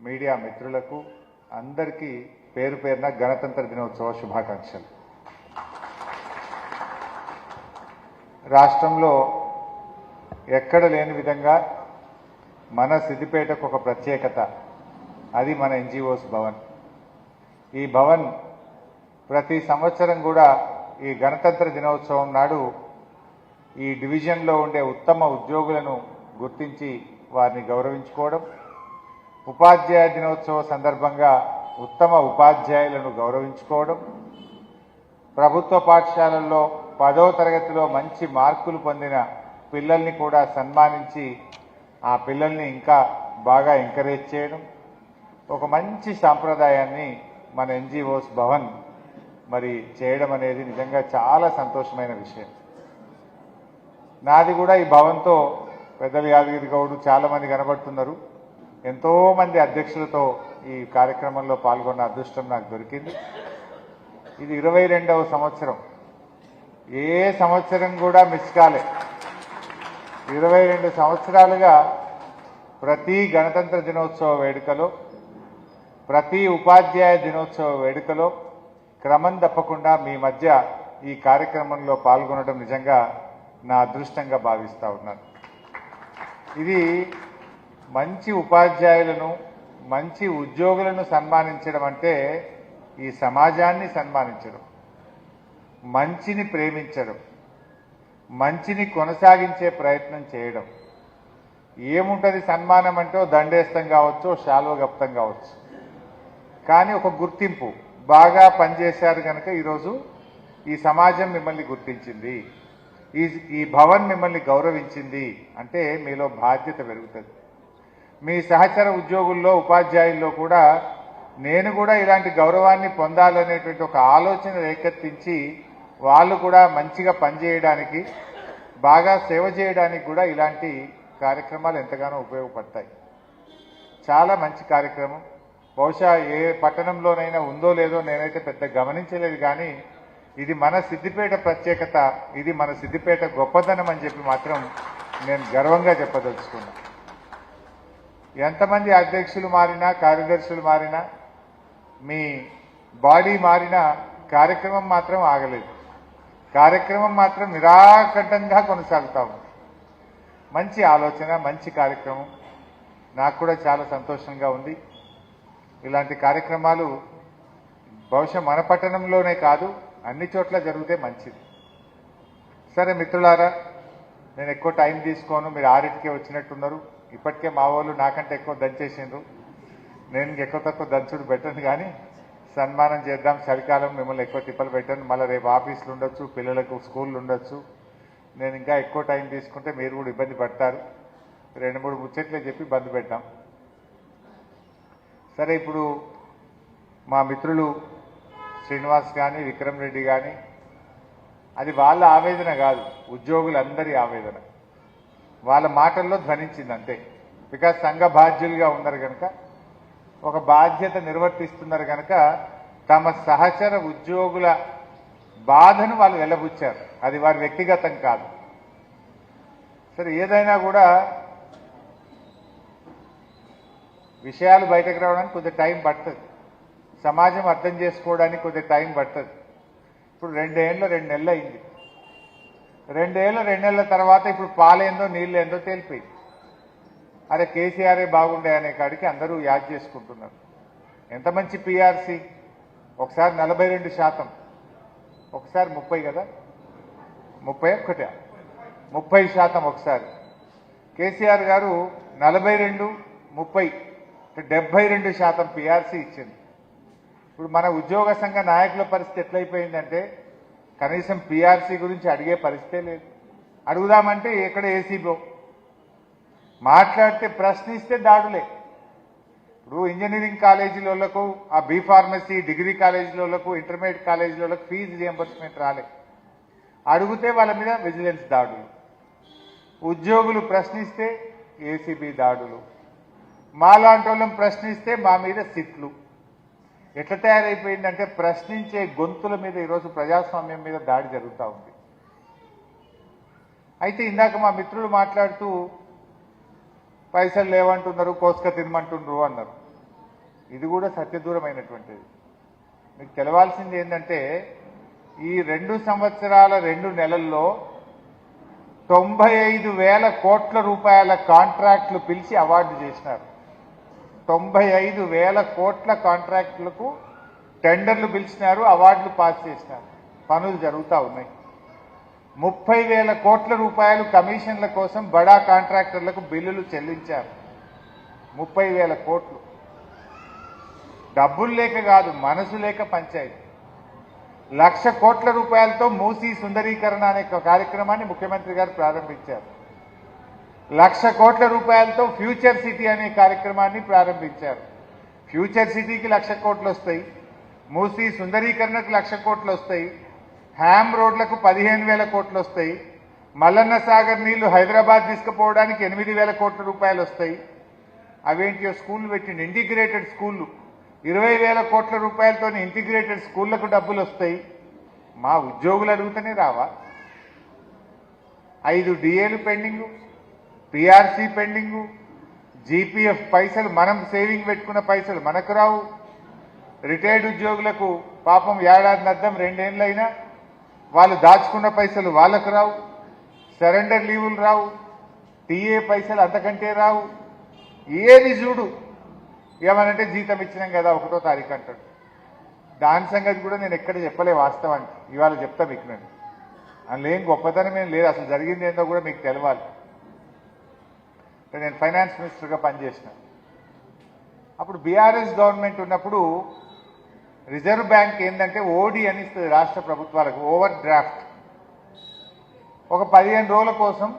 Media మిత్రులకు అందరికీ పేరు పేరున గణతంత్ర దినోత్సవ శుభాకాంక్షలు. రాష్ట్రంలో ఎక్కడ లేని విధంగా మన సిద్దిపేటకు ఒక ప్రత్యేకత, అది మన ఎన్జిఓస్ భవన్. ఈ భవన్ ప్రతి సంవత్సరం కూడా ఈ గణతంత్ర దినోత్సవం నాడు ఈ డివిజన్లో ఉండే ఉత్తమ ఉద్యోగులను గుర్తించి వారిని గౌరవించుకోవడం, ఉపాధ్యాయ దినోత్సవ సందర్భంగా ఉత్తమ ఉపాధ్యాయులను గౌరవించుకోవడం, ప్రభుత్వ పాఠశాలల్లో 10వ తరగతిలో మంచి మార్కులు పొందిన పిల్లల్ని కూడా సన్మానించి ఆ పిల్లల్ని ఇంకా బాగా ఎంకరేజ్ చేయడం, ఒక మంచి సాంప్రదాయాన్ని మన ఎన్జిఓస్ భవన్ మరి చేయడం అనేది నిజంగా చాలా సంతోషమైన విషయం. నాది కూడా ఈ భవన్తో పెద్దలు యాదగిరి గౌడ్ చాలామంది కనబడుతున్నారు. ఎంతోమంది అధ్యక్షులతో ఈ కార్యక్రమంలో పాల్గొన్న అదృష్టం నాకు దొరికింది. ఇది 22వ సంవత్సరం. ఏ సంవత్సరం కూడా మిస్ కాలే. 22 సంవత్సరాలుగా ప్రతి గణతంత్ర దినోత్సవ వేడుకలో, ప్రతి ఉపాధ్యాయ దినోత్సవ వేడుకలో క్రమం తప్పకుండా మీ మధ్య ఈ కార్యక్రమంలో పాల్గొనడం నిజంగా నా అదృష్టంగా భావిస్తా ఉన్నాను. ఇది మంచి ఉపాధ్యాయులను, మంచి ఉద్యోగులను సన్మానించడం అంటే ఈ సమాజాన్ని సన్మానించడం, మంచిని ప్రేమించడం, మంచిని కొనసాగించే ప్రయత్నం చేయడం. ఏముంటుంది సన్మానం అంటే దండేస్తం కావచ్చు, శాలువ గప్తం కావచ్చు, కానీ ఒక గుర్తింపు, బాగా పనిచేశారు కనుక ఈరోజు ఈ సమాజం మిమ్మల్ని గుర్తించింది, ఈ భవన్ మిమ్మల్ని గౌరవించింది అంటే మీలో బాధ్యత పెరుగుతుంది. మీ సహచర ఉద్యోగుల్లో, ఉపాధ్యాయుల్లో కూడా నేను కూడా ఇలాంటి గౌరవాన్ని పొందాలనేటువంటి ఒక ఆలోచన రేకెత్తించి వాళ్ళు కూడా మంచిగా పనిచేయడానికి, బాగా సేవ చేయడానికి కూడా ఇలాంటి కార్యక్రమాలు ఎంతగానో ఉపయోగపడతాయి. చాలా మంచి కార్యక్రమం. బహుశా ఏ పట్టణంలోనైనా ఉందో లేదో నేనైతే పెద్ద గమనించలేదు, కానీ ఇది మన సిద్దిపేట ప్రత్యేకత, ఇది మన సిద్దిపేట గొప్పతనం అని చెప్పి మాత్రం నేను గర్వంగా చెప్పదలుచుకున్నా. ఎంతమంది అధ్యక్షులు మారినా, కార్యదర్శులు మారినా, మీ బాడీ మారినా కార్యక్రమం మాత్రం ఆగలేదు. కార్యక్రమం మాత్రం నిరాకంఠంగా కొనసాగుతాము. మంచి ఆలోచన, మంచి కార్యక్రమం. నాకు కూడా చాలా సంతోషంగా ఉంది. ఇలాంటి కార్యక్రమాలు బహుశా మన పట్టణంలోనే కాదు, అన్ని చోట్ల జరిగితే మంచిది. సరే మిత్రులారా, నేను ఎక్కువ టైం తీసుకోను. మీరు 6కే వచ్చినట్టున్నారు. ఇప్పటికే మా వాళ్ళు నాకంటే ఎక్కువ దంచేసిండ్రు. నేను ఎక్కువ తక్కువ దంచుడు పెట్టను, కానీ సన్మానం చేద్దాం. చలికాలం మిమ్మల్ని ఎక్కువ తిప్పలు పెట్టాను. మళ్ళీ రేపు ఆఫీసులు ఉండొచ్చు, పిల్లలకు స్కూళ్ళు ఉండొచ్చు. నేను ఇంకా ఎక్కువ టైం తీసుకుంటే మీరు కూడా ఇబ్బంది పడతారు. 2-3 ముచ్చట్లే చెప్పి బంద్ పెట్టాం. సరే, ఇప్పుడు మా మిత్రులు శ్రీనివాస్ కానీ, విక్రమ్ రెడ్డి కానీ, అది వాళ్ళ ఆవేదన కాదు, ఉద్యోగులందరి ఆవేదన. వాళ్ళ మాటల్లో ధ్వనించింది అంతే. బికాజ్ సంఘ బాధ్యులుగా ఉన్నారు కనుక, ఒక బాధ్యత నిర్వర్తిస్తున్నారు కనుక తమ సహచర ఉద్యోగుల బాధను వాళ్ళు వెళ్ళబుచ్చారు. అది వారి వ్యక్తిగతం కాదు. సరే, ఏదైనా కూడా విషయాలు బయటకు రావడానికి కొద్దిగా టైం పడుతుంది. సమాజం అర్థం చేసుకోవడానికి కొద్దిగా టైం పడుతుంది. ఇప్పుడు 2 ఏళ్ళు 2 నెలలు అయింది. 2 ఏళ్ళు 2 నెలల తర్వాత ఇప్పుడు పాలేందో నీళ్ళేందో తేలిపోయింది. అరే కేసీఆరే బాగుండే అనే కాడికి అందరూ యాద్ చేసుకుంటున్నారు. ఎంత మంచి పీఆర్సీ. ఒకసారి 42%, ఒకసారి 30 కదా, 31, 30% ఒకసారి. కేసీఆర్ గారు 42, 30, 72% పీఆర్సీ ఇచ్చింది. ఇప్పుడు మన ఉద్యోగ సంఘ నాయకుల పరిస్థితి ఎట్లయిపోయిందంటే కనీసం పీఆర్సీ గురించి అడిగే పరిస్థితే లేదు. అడుగుదామంటే ఎక్కడ ఏసీబో, మాట్లాడితే ప్రశ్నిస్తే దాడులే. ఇప్పుడు ఇంజనీరింగ్ కాలేజీలకు, ఆ బీ ఫార్మసీ డిగ్రీ కాలేజీలకు, ఇంటర్మీడియట్ కాలేజీలకు ఫీజు రియంబర్స్మెంట్ రాలే. అడిగితే వాళ్ళ మీద విజిలెన్స్ దాడులు. ఉద్యోగులు ప్రశ్నిస్తే ఏసీబీ దాడులు. మాలాంటి వాళ్ళని ప్రశ్నిస్తే మా మీద సిట్లు. ఎట్లా తయారైపోయిందంటే ప్రశ్నించే గొంతుల మీద ఈరోజు ప్రజాస్వామ్యం మీద దాడి జరుగుతూ ఉంది. అయితే ఇందాక మా మిత్రులు మాట్లాడుతూ పైసలు లేవంటున్నారు, కోసుక తినమంటున్నారు అన్నారు. ఇది కూడా సత్యదూరమైనటువంటిది. మీకు తెలవాల్సింది ఏంటంటే ఈ 2 సంవత్సరాల 2 నెలల్లో 95,000 కోట్ల రూపాయల కాంట్రాక్టులు పిలిచి అవార్డు చేసినారు. 95,000 కోట్ల కాంట్రాక్టులకు టెండర్లు పిలిచినారు, అవార్డులు పాస్ చేసినారు, పనులు జరుగుతూ ఉన్నాయి. 30,000 కోట్ల రూపాయలు కమిషన్ల కోసం బడా కాంట్రాక్టర్లకు బిల్లులు చెల్లించారు. 30,000 కోట్లు. డబ్బులు లేక కాదు, మనసు లేక పంచాయతీ. 1,00,000 కోట్ల రూపాయలతో మూసీ సుందరీకరణ అనే కార్యక్రమాన్ని ముఖ్యమంత్రి గారు ప్రారంభించారు. 1,00,000 కోట్ల రూపాయలతో ఫ్యూచర్ సిటీ అనే కార్యక్రమాన్ని ప్రారంభించారు. ఫ్యూచర్ సిటీకి 1,00,000 కోట్లు వస్తాయి, మూసీ సుందరీకరణకు 1,00,000 కోట్లు వస్తాయి, హ్యామ్ రోడ్లకు 15,000 కోట్లు వస్తాయి, మల్లన్న సాగర్ నీళ్లు హైదరాబాద్ తీసుకుపోవడానికి 8,000 కోట్ల రూపాయలు వస్తాయి. అవేంటియో స్కూళ్ళు పెట్టిండి, ఇంటిగ్రేటెడ్ స్కూళ్ళు 20,000 కోట్ల రూపాయలతో ఇంటిగ్రేటెడ్ స్కూళ్లకు డబ్బులు వస్తాయి. మా ఉద్యోగులు అడుగుతూనే రావా? 5 డిఏలు పెండింగు, పిఆర్సీ పెండింగు, జీపీఎఫ్ పైసలు మనం సేవింగ్ పెట్టుకున్న పైసలు మనకు రావు. రిటైర్డ్ ఉద్యోగులకు పాపం ఏడాది నద్దం 2 ఏళ్ళైనా వాళ్ళు దాచుకున్న పైసలు వాళ్ళకు రావు. సరెండర్ లీవులు రావు, టీఏ పైసలు అంతకంటే రావు. ఏది చూడు ఏమనంటే జీతం ఇచ్చినాం కదా 1వ తారీఖు అంటాడు. దాని సంగతి కూడా నేను ఎక్కడ చెప్పలే వాస్తవానికి, ఇవాళ చెప్తా మీకు. నేను అందులో ఏం గొప్పతనం ఏం లేదు, అసలు జరిగింది ఏందో కూడా మీకు తెలవాలి. నేను ఫైనాన్స్ మినిస్టర్గా పనిచేసిన అప్పుడు బీఆర్ఎస్ గవర్నమెంట్ ఉన్నప్పుడు రిజర్వ్ బ్యాంక్ ఏంటంటే ఓడి అని ఇస్తుంది రాష్ట్ర ప్రభుత్వాలకు, ఓవర్ డ్రాఫ్ట్. ఒక 15 రోజుల కోసం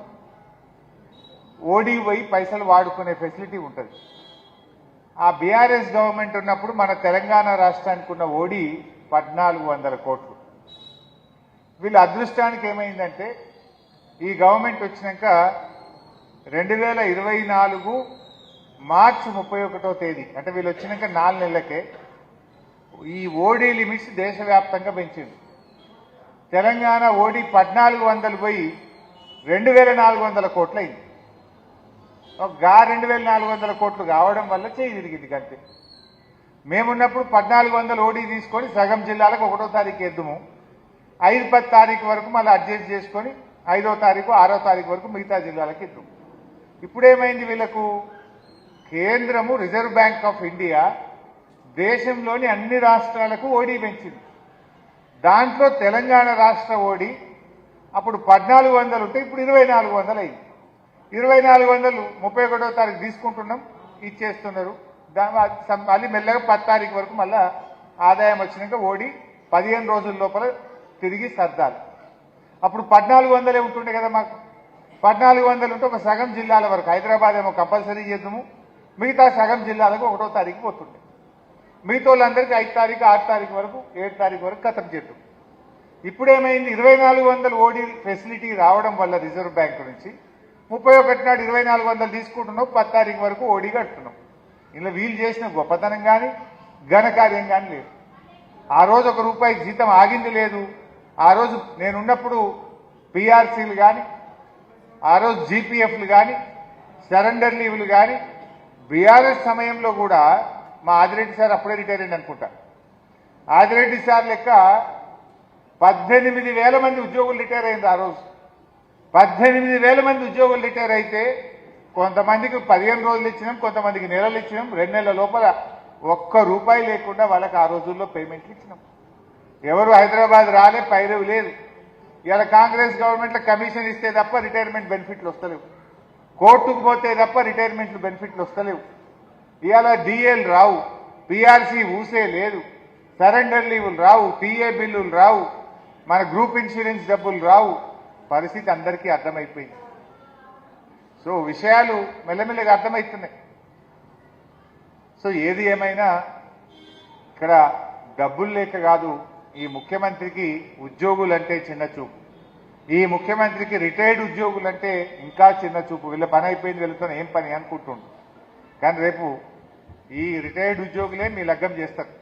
ఓడి పోయి పైసలు వాడుకునే ఫెసిలిటీ ఉంటుంది. ఆ బీఆర్ఎస్ గవర్నమెంట్ ఉన్నప్పుడు మన తెలంగాణ రాష్ట్రానికి ఉన్న ఓడి 1,400 కోట్లు. వీళ్ళ అదృష్టానికి ఏమైందంటే ఈ గవర్నమెంట్ వచ్చినాక 2024 మార్చి 31వ తేదీ అంటే వీళ్ళు వచ్చినాక 4 నెలలకే ఈ ఓడి లిమిట్స్ దేశవ్యాప్తంగా పెంచింది. తెలంగాణ ఓడి 1,400 పోయి 2,400 కోట్లు అయింది. గా 2,400 కోట్లు కావడం వల్ల చేయి తిరిగింది అంతే. మేమున్నప్పుడు 1,400 ఓడి తీసుకొని సగం జిల్లాలకు 1వ తారీఖు ఎద్దుము, 5-10 తారీఖు వరకు మళ్ళీ అడ్జస్ట్ చేసుకొని 5వ తారీఖు 6వ తారీఖు వరకు మిగతా జిల్లాలకు ఇద్దాం. ఇప్పుడేమైంది వీళ్లకు? కేంద్రము రిజర్వ్ బ్యాంక్ ఆఫ్ ఇండియా దేశంలోని అన్ని రాష్ట్రాలకు ఓడి పెంచింది. దాంట్లో తెలంగాణ రాష్ట్ర ఓడి అప్పుడు 1,400 ఉంటే ఇప్పుడు 2,400 అయింది. 2,400 31వ తారీఖు తీసుకుంటున్నాం, ఇచ్చేస్తున్నారు. మళ్ళీ మెల్లగా 10 తారీఖు వరకు మళ్ళా ఆదాయం వచ్చినాక ఓడి 15 రోజుల లోపల తిరిగి సర్దాలి. అప్పుడు 1,400 ఉంటుండే కదా మాకు. 1,400 ఉంటే ఒక సగం జిల్లాల వరకు, హైదరాబాద్ ఏమో కంపల్సరీ చేద్దాము, మిగతా సగం జిల్లాలకు 1వ తారీఖు పోతుండే. మిగతా వాళ్ళందరికీ 5 తారీఖు 6 తారీఖు వరకు 7 తారీఖు వరకు ఖతం చేద్దాం. ఇప్పుడేమైంది? 2,400 ఓడి ఫెసిలిటీ రావడం వల్ల రిజర్వ్ బ్యాంక్ నుంచి 31 నాడు 2,400 తీసుకుంటున్నాం, 10 తారీఖు వరకు ఓడి కట్టున్నాం. ఇలా వీళ్ళు చేసిన గొప్పతనం కానీ ఘనకార్యం కానీ లేదు. ఆ రోజు ₹1 జీతం ఆగింది లేదు. ఆ రోజు నేనున్నప్పుడు పిఆర్సీలు కానీ, ఆ రోజు జీపీఎఫ్లు కానీ, సరెండర్ లీవ్లు కానీ, బీఆర్ఎస్ సమయంలో కూడా మా ఆదిరెడ్డి సార్ అప్పుడే రిటైర్ అయింది అనుకుంటా. ఆదిరెడ్డి సార్ లెక్క 18,000 మంది ఉద్యోగులు రిటైర్ అయింది ఆ రోజు. 18,000 మంది ఉద్యోగులు రిటైర్ అయితే కొంతమందికి 15 రోజులు ఇచ్చినాం, కొంతమందికి నెలలు ఇచ్చినాం. 2 నెలల లోపల ₹1 లేకుండా వాళ్ళకి ఆ రోజుల్లో పేమెంట్లు ఇచ్చినాం. ఎవరు హైదరాబాద్ రాలే, పైరవి లేదు. ఇలా కాంగ్రెస్ గవర్నమెంట్లో కమిషన్ ఇస్తే తప్ప రిటైర్మెంట్ బెనిఫిట్లు వస్తలేవు, కోర్టుకు పోతే తప్ప రిటైర్మెంట్లు బెనిఫిట్లు వస్తలేవు. ఇవాళ డిఏలు రావు, పిఆర్సీ ఊసే లేదు, సరెండర్ లీవులు రావు, టీఏ బిల్లులు రావు, మన గ్రూప్ ఇన్సూరెన్స్ డబ్బులు రావు. పరిస్థితి అందరికీ అర్థమైపోయింది. సో విషయాలు మెల్లమెల్లగా అర్థమవుతున్నాయి. సో ఏది ఏమైనా ఇక్కడ డబ్బులు లేక కాదు, ఈ ముఖ్యమంత్రికి ఉద్యోగులంటే చిన్న చూపు. ఈ ముఖ్యమంత్రికి రిటైర్డ్ ఉద్యోగులంటే ఇంకా చిన్న చూపు. వీళ్ళ పని అయిపోయింది, వీళ్ళతో ఏం పని అనుకుంటుండు. కానీ రేపు ఈ రిటైర్డ్ ఉద్యోగులే మీ లగ్గం చేస్తారు.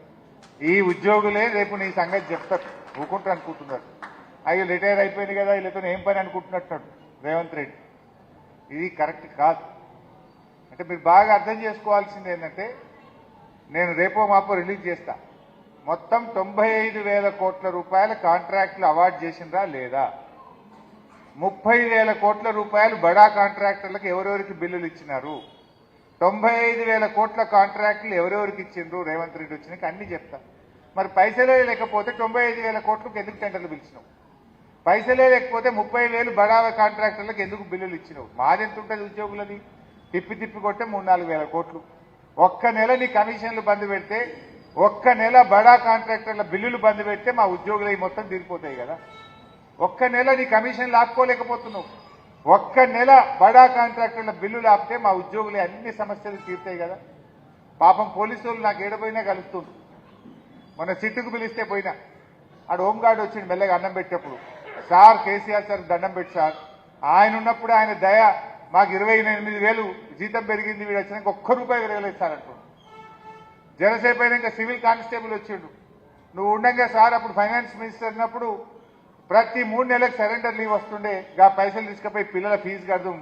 ఈ ఉద్యోగులే రేపు నీ సంగతి చెప్తారు, ఊకుంటారు అనుకుంటున్నారు. అయ్యో రిటైర్ అయిపోయింది కదా, వీళ్ళతో ఏం పని అనుకుంటున్నట్టున్నాడు రేవంత్ రెడ్డి. ఇది కరెక్ట్ కాదు. అంటే మీరు బాగా అర్థం చేసుకోవాల్సింది ఏంటంటే నేను రేపో మాపో రిలీజ్ చేస్తా. మొత్తం 95,000 కోట్ల రూపాయల కాంట్రాక్టులు అవార్డు చేసిండ్రా లేదా, 30,000 కోట్ల రూపాయలు బడా కాంట్రాక్టర్లకు ఎవరెవరికి బిల్లులు ఇచ్చినారు, 95,000 కోట్ల కాంట్రాక్టులు ఎవరెవరికి ఇచ్చిండ్రు రేవంత్ రెడ్డి వచ్చినాక అన్ని చెప్తా. మరి పైసలే లేకపోతే 95,000 కోట్లకు ఎందుకు టెండర్లు పిలిచినావు? పైసలే లేకపోతే 30,000 బడా కాంట్రాక్టర్లకు ఎందుకు బిల్లులు ఇచ్చినావు? మాదెంత ఉంటుంది ఉద్యోగులది? తిప్పి తిప్పి కొట్టే 3-4 వేల కోట్లు. ఒక్క నెల నీ కమిషన్లు బంద్ పెడితే, ఒక్క నెల బడా కాంట్రాక్టర్ల బిల్లులు బంద్ పెడితే మా ఉద్యోగులు మొత్తం తీరిపోతాయి కదా. ఒక్క నెల నీ కమిషన్లు ఆపుకోలేకపోతున్నావు. ఒక్క నెల బడా కాంట్రాక్టర్ల బిల్లులు ఆపితే మా ఉద్యోగులు అన్ని సమస్యలు తీరుతాయి కదా. పాపం పోలీసు వాళ్ళు నాకు ఏడపోయినా కలుస్తుంది. మొన్న సిట్టుకు పిలిస్తే పోయినా, ఆడు హోంగార్డు వచ్చిండు మెల్లగా అన్నం పెట్టేప్పుడు, సార్ కేసీఆర్ సార్ దండం పెట్టి సార్, ఆయన ఉన్నప్పుడు ఆయన దయ మాకు 28,000 జీతం పెరిగింది, వీడు వచ్చినాక ఒక్క రూపాయి పెరగలేదు సార్ అంటున్నాడు. జనసేపు అయినాక సివిల్ కానిస్టేబుల్ వచ్చిండు, నువ్వు ఉండగా సార్ అప్పుడు ఫైనాన్స్ మినిస్టర్ ఉన్నప్పుడు ప్రతి 3 నెలలకు సరెండర్ లీవ్ వస్తుండే, గా పైసలు తీసుకుపోయి పిల్లల ఫీజు కడదాం.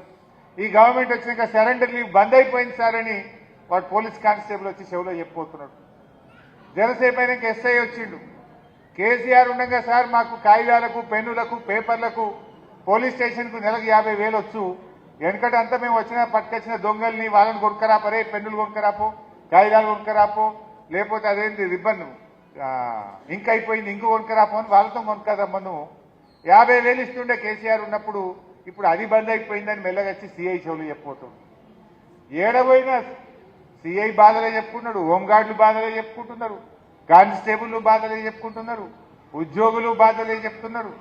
ఈ గవర్నమెంట్ వచ్చినాక సరెండర్ లీవ్ బంద్ అయిపోయింది సార్ అని వాడు పోలీస్ కానిస్టేబుల్ వచ్చి చెవులో చెప్పిపోతున్నాడు. జనసేపు అయినాక ఎస్ఐ వచ్చిండు, కేసీఆర్ ఉండగా సార్ మాకు కాగితాలకు పెన్నులకు పేపర్లకు పోలీస్ స్టేషన్కు నెలకు 50,000 వచ్చు, వెనకటి అంతా మేము వచ్చిన పట్టుకొచ్చిన దొంగల్ని వాళ్ళని కొనుక్కరాపరే, పెన్నులు కొనుక్కరాపో, కాగితాలు కొనుక్కరాపో, లేకపోతే అదేంటి రిబ్బన్ ఇంక అయిపోయింది ఇంకో కొనుక్కరాపో అని వాళ్ళతో కొనుక్కరమ్మను 50,000 ఇస్తుండే కేసీఆర్ ఉన్నప్పుడు. ఇప్పుడు అది బంద్ అయిపోయిందని మెల్లగా వచ్చి సిఐ చెవులు చెప్పిపోతాడు. ఏడబోయినా సిఐ బాధలే చెప్పుకుంటున్నాడు, హోంగార్డులు బాధలే చెప్పుకుంటున్నారు, కానిస్టేబుల్ బాధలే చెప్పుకుంటున్నారు, ఉద్యోగులు బాధలే చెప్తున్నారు.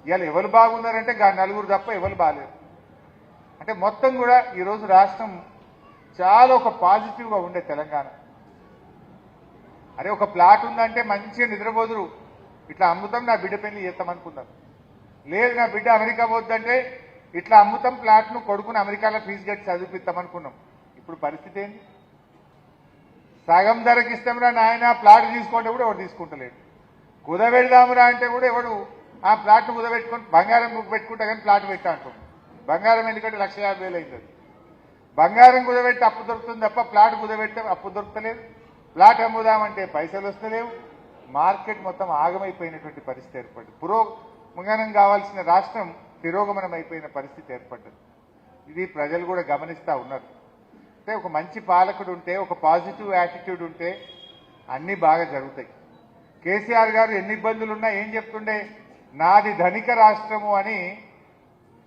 ఇవాళ ఎవరు బాగున్నారంటే నలుగురు తప్ప ఎవరు బాగాలేరు. అంటే మొత్తం కూడా ఈరోజు రాష్ట్రం చాలా ఒక పాజిటివ్గా ఉండే తెలంగాణ. అరే ఒక ప్లాట్ ఉందంటే మంచిగా నిద్రపోదురు, ఇట్లా అమ్ముతాం నా బిడ్డ పెళ్లి చేస్తామనుకున్నారు. లేదు నా బిడ్డ అమెరికా పోద్దంటే ఇట్లా అమ్ముతాం ప్లాట్ను, కొడుకుని అమెరికాలో ఫీజు కట్టి చదివిపిస్తామనుకున్నాం. ఇప్పుడు పరిస్థితి ఏంటి? సగం ధరకి ఇస్తాంరా నాయన ప్లాట్ తీసుకుంటే కూడా ఎవడు తీసుకుంటలేడు. కుదబెడదామురా అంటే కూడా ఎవడు ఆ ప్లాట్ను కుదబెట్టుకొని బంగారం పెట్టుకుంటా కానీ ప్లాట్ పెట్టా అంటుంది. బంగారం ఎందుకంటే 1,50,000 అవుతుంది. బంగారం కుదబెట్టి అప్పు దొరుకుతుంది తప్ప ప్లాట్ కుదబెడితే అప్పు దొరకలేదు. ప్లాట్ అమ్ముదామంటే పైసలు వస్తలేవు. మార్కెట్ మొత్తం ఆగమైపోయినటువంటి పరిస్థితి ఏర్పడింది. పురోగమనం కావాల్సిన రాష్ట్రం తిరోగమనం అయిపోయిన పరిస్థితి ఏర్పడ్డది. ఇది ప్రజలు కూడా గమనిస్తూ ఉన్నారు. అంటే ఒక మంచి పాలకుడు ఉంటే, ఒక పాజిటివ్ యాటిట్యూడ్ ఉంటే అన్నీ బాగా జరుగుతాయి. కేసీఆర్ గారు ఎన్ని ఇబ్బందులున్నా ఏం చెప్తుండే, నాది ధనిక రాష్ట్రము అని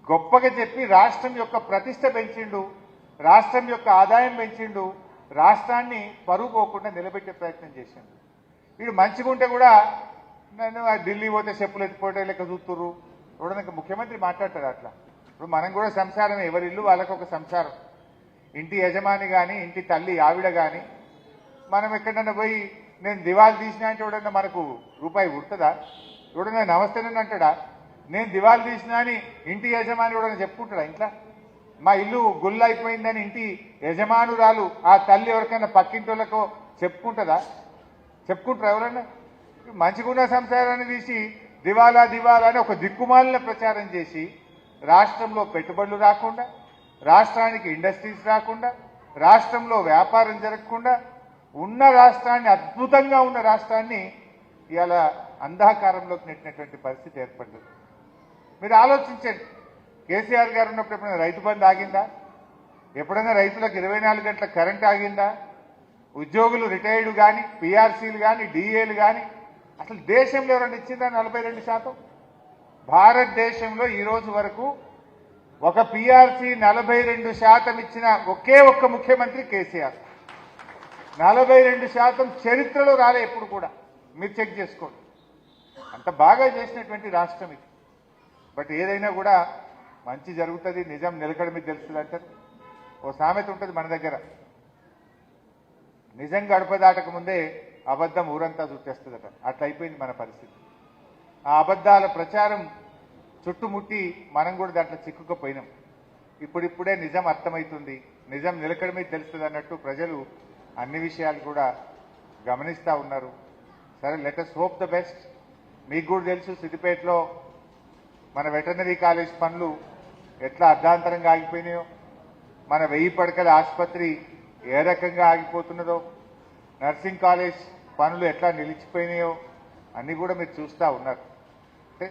గొప్పగా చెప్పి రాష్ట్రం యొక్క ప్రతిష్ట పెంచిండు, రాష్ట్రం యొక్క ఆదాయం పెంచిండు, రాష్ట్రాన్ని పరువు పోకుండా నిలబెట్టే ప్రయత్నం చేసిండు. వీడు మంచిగా ఉంటే కూడా నేను ఢిల్లీ పోతే చెప్పులు ఎత్తిపోతే లెక్క చూస్తుర్రు. చూడడానికి ముఖ్యమంత్రి మాట్లాడతారు అట్లా. ఇప్పుడు మనం కూడా సంసారం, ఎవరి ఇల్లు వాళ్ళకు ఒక సంసారం. ఇంటి యజమాని కానీ ఇంటి తల్లి ఆవిడ కానీ మనం ఎక్కడన్నా పోయి నేను దివాళి తీసినా అంటే ఎవడన్నా మనకు రూపాయి ఉడుతుందా? ఎవడన్నా నమస్తేనని అంటాడా? నేను దివాళి తీసినా అని ఇంటి యజమాని ఎవడన్నా చెప్పుకుంటాడా? ఇంట్లో మా ఇల్లు గుళ్ళు అయిపోయిందని ఇంటి యజమానురాలు ఆ తల్లి ఎవరికైనా పక్కింటోళ్ళకో చెప్పుకుంటుందా? చెప్పుకుంటారా ఎవరన్నా? మంచిగున్న సంసారాన్ని తీసి దివాలా దివాలా అని ఒక దిక్కుమాలిన ప్రచారం చేసి రాష్ట్రంలో పెట్టుబడులు రాకుండా, రాష్ట్రానికి ఇండస్ట్రీస్ రాకుండా, రాష్ట్రంలో వ్యాపారం జరగకుండా ఉన్న రాష్ట్రాన్ని, అద్భుతంగా ఉన్న రాష్ట్రాన్ని ఇవాళ అంధకారంలోకి నెట్టినటువంటి పరిస్థితి ఏర్పడ్డది. మీరు ఆలోచించండి, కేసీఆర్ గారు ఉన్నప్పుడు ఎప్పుడైనా రైతు బంధు ఆగిందా? ఎప్పుడైనా రైతులకు 24 గంటల కరెంట్ ఆగిందా? ఉద్యోగులు రిటైర్డ్ కానీ, పీఆర్సీలు కానీ, డిఏలు కానీ అసలు దేశంలో ఎవరైనా ఇచ్చిందా? 42%. భారతదేశంలో ఈ రోజు వరకు ఒక పీఆర్సీ 42% ఇచ్చిన ఒకే ఒక్క ముఖ్యమంత్రి కేసీఆర్. 42% చరిత్రలో రాలే ఎప్పుడు కూడా. మీరు చెక్ చేసుకోండి. అంత బాగా చేసినటువంటి రాష్ట్రం ఇది. బట్ ఏదైనా కూడా మంచి జరుగుతుంది, నిజం నిలకడ మీద తెలుస్తుంది అంటారు. ఓ సామెత ఉంటుంది మన దగ్గర, నిజం గడప దాటక ముందే అబద్ధం ఊరంతా చుట్టేస్తుందట. అట్లా అయిపోయింది మన పరిస్థితి. ఆ అబద్ధాల ప్రచారం చుట్టుముట్టి మనం కూడా దాంట్లో చిక్కుకుపోయినాం. ఇప్పుడిప్పుడే నిజం అర్థమవుతుంది, నిజం నిలకడ మీద తెలుస్తుంది అన్నట్టు ప్రజలు అన్ని విషయాలు కూడా గమనిస్తూ ఉన్నారు. సరే, let us hope the best. మీకు కూడా తెలుసు సిద్దిపేటలో మన వెటర్నరీ కాలేజ్ పనులు ఎట్లా అర్ధాంతరంగా ఆగిపోయినాయో, మన 1000 పడకల ఆసుపత్రి ఏ రకంగా ఆగిపోతున్నదో, నర్సింగ్ కాలేజ్ పనులు ఎట్లా నిలిచిపోయినాయో అన్నీ కూడా మీరు చూస్తూ ఉన్నారు. అంటే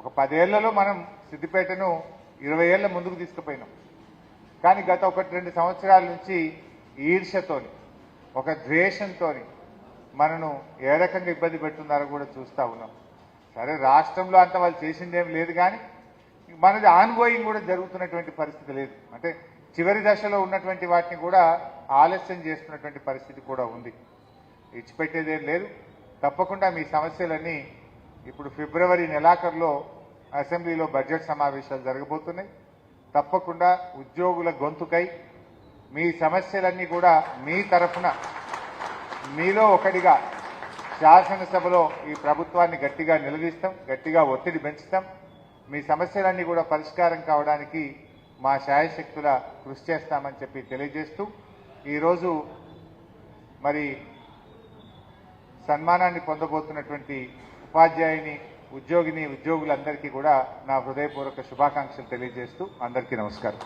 ఒక 10 ఏళ్లలో మనం సిద్దిపేటను 20 ఏళ్ల ముందుకు తీసుకుపోయినాం. కానీ గత 1-2 సంవత్సరాల నుంచి ఈర్ష్యతోని ఒక ద్వేషంతోని మనను ఏ రకంగా ఇబ్బంది పెడుతున్నారో కూడా చూస్తూ ఉన్నాం. సరే రాష్ట్రంలో అంత వాళ్ళు చేసిందేం లేదు, కానీ మనది ఆన్గోయింగ్ కూడా జరుగుతున్నటువంటి పరిస్థితి లేదు. అంటే చివరి దశలో ఉన్నటువంటి వాటిని కూడా ఆలస్యం చేస్తున్నటువంటి పరిస్థితి కూడా ఉంది. ఇచ్చిపెట్టేదేం లేదు. తప్పకుండా మీ సమస్యలన్నీ ఇప్పుడు ఫిబ్రవరి నెలాఖరులో అసెంబ్లీలో బడ్జెట్ సమావేశాలు జరగబోతున్నాయి. తప్పకుండా ఉద్యోగుల గొంతుకై మీ సమస్యలన్నీ కూడా మీ తరఫున మీలో ఒకటిగా శాసనసభలో ఈ ప్రభుత్వాన్ని గట్టిగా నిలదీస్తాం, గట్టిగా ఒత్తిడి పెంచుతాం. మీ సమస్యలన్నీ కూడా పరిష్కారం కావడానికి మా శాయశక్తుల కృషి చేస్తామని చెప్పి తెలియజేస్తూ ఈరోజు మరి సన్మానాన్ని పొందబోతున్నటువంటి ఉపాధ్యాయుని ఉద్యోగులందరికీ కూడా నా హృదయపూర్వక శుభాకాంక్షలు తెలియజేస్తూ అందరికీ నమస్కారం.